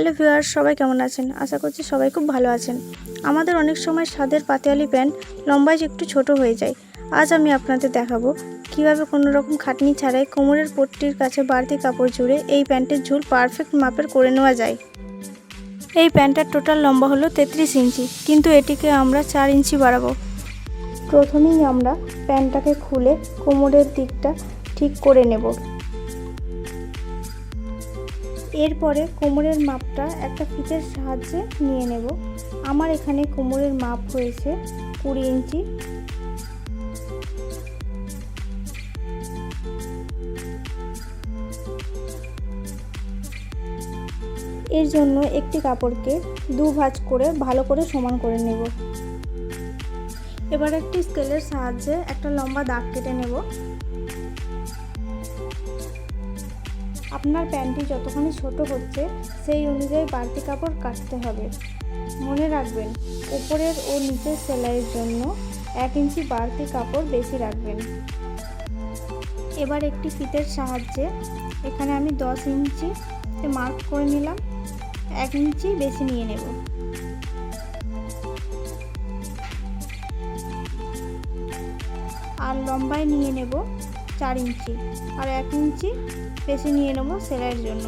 Hello viewers, সবাই কেমন আছেন? আশা করছি সবাই খুব ভালো আছেন। আমাদের অনেক সময় সাদের পাতিয়ালি প্যান্ট লম্বায় একটু ছোট হয়ে যায়। আজ আমি আপনাদের দেখাবো কিভাবে কোনো রকম খাটনি ছাড়াই কোমরের পট্টির কাছে বাড়তি কাপড় জুড়ে এই প্যান্টের ঝুল পারফেক্ট মাপের করে নেওয়া যায়। এই প্যান্টটার টোটাল লম্বা হলো 33 ইঞ্চি, কিন্তু এটিকে আমরা 4 ইঞ্চি বাড়াবো। প্রথমেই আমরা প্যান্টটাকে খুলে কোমরের দিকটা ঠিক করে নেব। এরপরে কোমরের মাপটা একটা ফিতের সাহায্যে নিয়ে নেব। আমার এখানে কোমরের মাপ হয়েছে 20 ইঞ্চি। এর জন্য একটি কাপড়কে দু ভাঁজ করে ভালো করে সমান করে নেব। এবার একটি স্কেলের সাহায্যে একটা লম্বা দাগ কেটে নেব। আপনার প্যান্টটি যতখানি ছোট হচ্ছে সেই অনুযায়ী বাড়তি কাপড় কাটতে হবে। মনে রাখবেন, উপরের ও নিচের সেলাইয়ের জন্য 1 ইঞ্চি বাড়তি কাপড় বেশি রাখবেন। এবার একটি ফিতের সাহায্যে এখানে আমি 10 ইঞ্চি মার্ক করে নিলাম, 1 ইঞ্চি বেশি নিয়ে নেব। আর লম্বায় নিয়ে নেব 4 ইঞ্চি, আর 1 ইঞ্চি বেশি নিয়ে নেব সেলাইয়ের জন্য।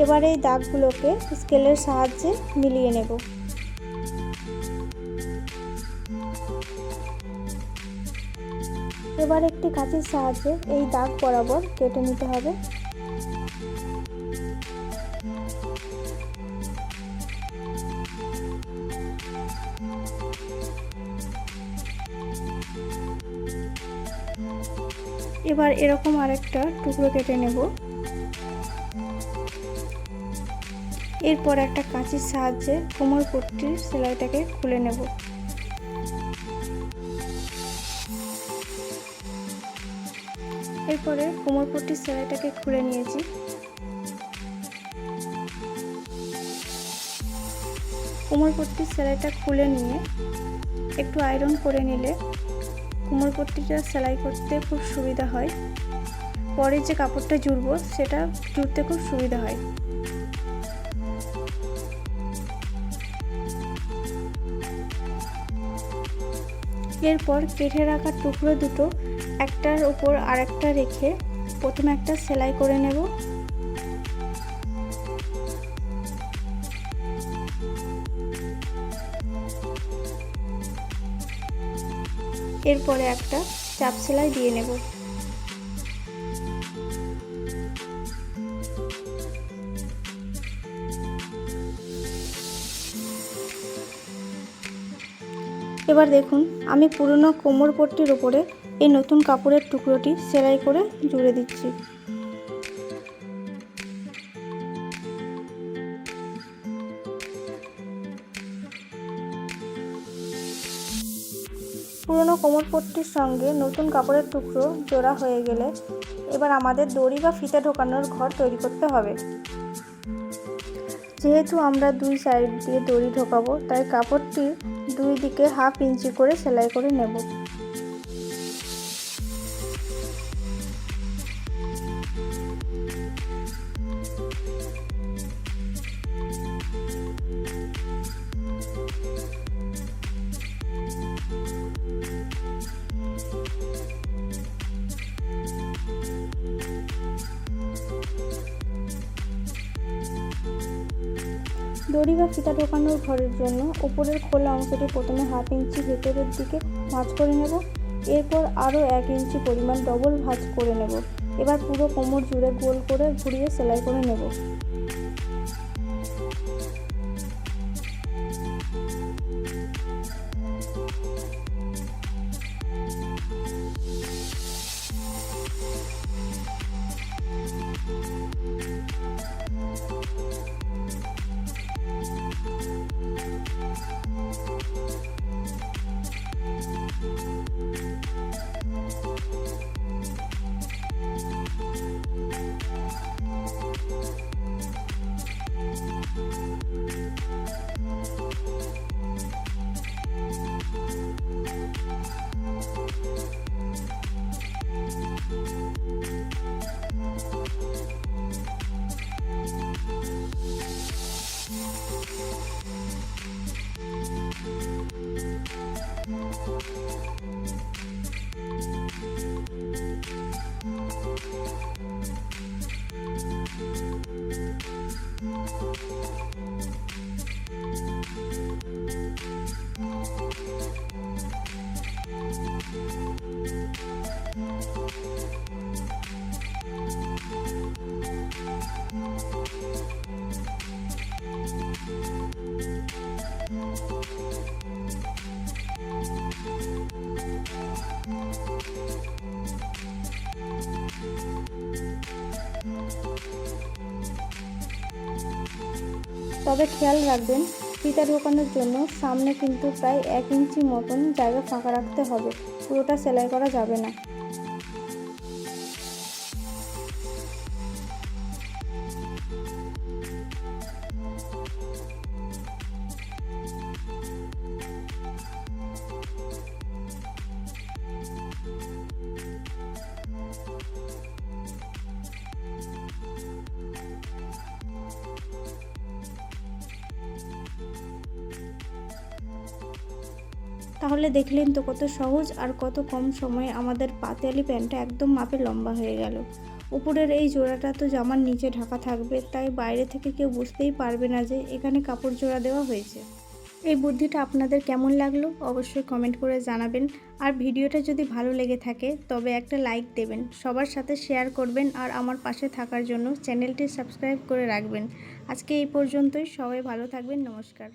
এবার এই দাগগুলোকে স্কেলের সাহায্যে মিলিয়ে নেব। এবার একটি কাঁচির সাহায্যে এই দাগ বরাবর কেটে নিতে হবে। এবার এরকম আরেকটা টুকরো কেটে নেব। এরপর একটা কাঁচির সাহায্যে কোমর পট্টির সেলাইটাকে খুলে নেব। এরপরে কোমর পট্টির সেলাইটাকে খুলে নিয়েছি। কোমর পট্টির সেলাইটা খুলে নিয়ে একটু আয়রন করে নিলে কোমর পট্টিটা সেলাই করতে খুব সুবিধা হয়। পরে যে কাপড়টা জুড়বো সেটা জুড়তে খুব সুবিধা হয়। এরপর কেটে রাখা টুকরো দুটো একটার উপর আরেকটা রেখে প্রথমে একটা সেলাই করে নেব। এরপরে একটা চাপ সেলাই দিয়ে নেব। এবার দেখুন, আমি পুরনো কোমর পট্টির উপরে এই নতুন কাপড়ের টুকরোটি সেলাই করে জুড়ে দিচ্ছি। পুরনো কোমর পট্টির সঙ্গে নতুন কাপড়ের টুকরো জোড়া হয়ে গেলে এবার আমাদের দড়ি বা ফিতে ঢোকানোর ঘর তৈরি করতে হবে। যেহেতু আমরা দুই সাইড দিয়ে দড়ি ঢোকাবো, তাই কাপড়টির দুই দিকে 1/2 ইঞ্চি করে সেলাই করে নেব। দড়ি বা ফিতা ঢোকানোর ঘরের জন্য উপরের খোলা অংশটি প্রথমে 1/2 ইঞ্চি ভেতরের দিকে ভাঁজ করে নেব। এরপর আরও 1 ইঞ্চি পরিমাণ ডবল ভাঁজ করে নেব। এবার পুরো কোমর জুড়ে গোল করে ঘুরিয়ে সেলাই করে নেব। তবে খেয়াল রাখবেন ফিতা ঢোকানোর জন্য সামনে কিন্তু প্রায় 1 ইঞ্চি মতন জায়গা ফাঁকা রাখতে হবে, পুরোটা সেলাই করা যাবে না। তাহলে দেখলেন তো কত সহজ আর কত কম সময়ে আমাদের পাতিয়ালি প্যান্টটা একদম মাপে লম্বা হয়ে গেল। উপরের এই জোড়াটা তো জামার নিচে ঢাকা থাকবে, তাই বাইরে থেকে কেউ বুঝতেই পারবে না যে এখানে কাপড় জোড়া দেওয়া হয়েছে। এই বুদ্ধিটা আপনাদের কেমন লাগলো অবশ্যই কমেন্ট করে জানাবেন। আর ভিডিওটা যদি ভালো লেগে থাকে তবে একটা লাইক দেবেন, সবার সাথে শেয়ার করবেন আর আমার পাশে থাকার জন্য চ্যানেলটি সাবস্ক্রাইব করে রাখবেন। আজকে এই পর্যন্তই, সবাই ভালো থাকবেন, নমস্কার।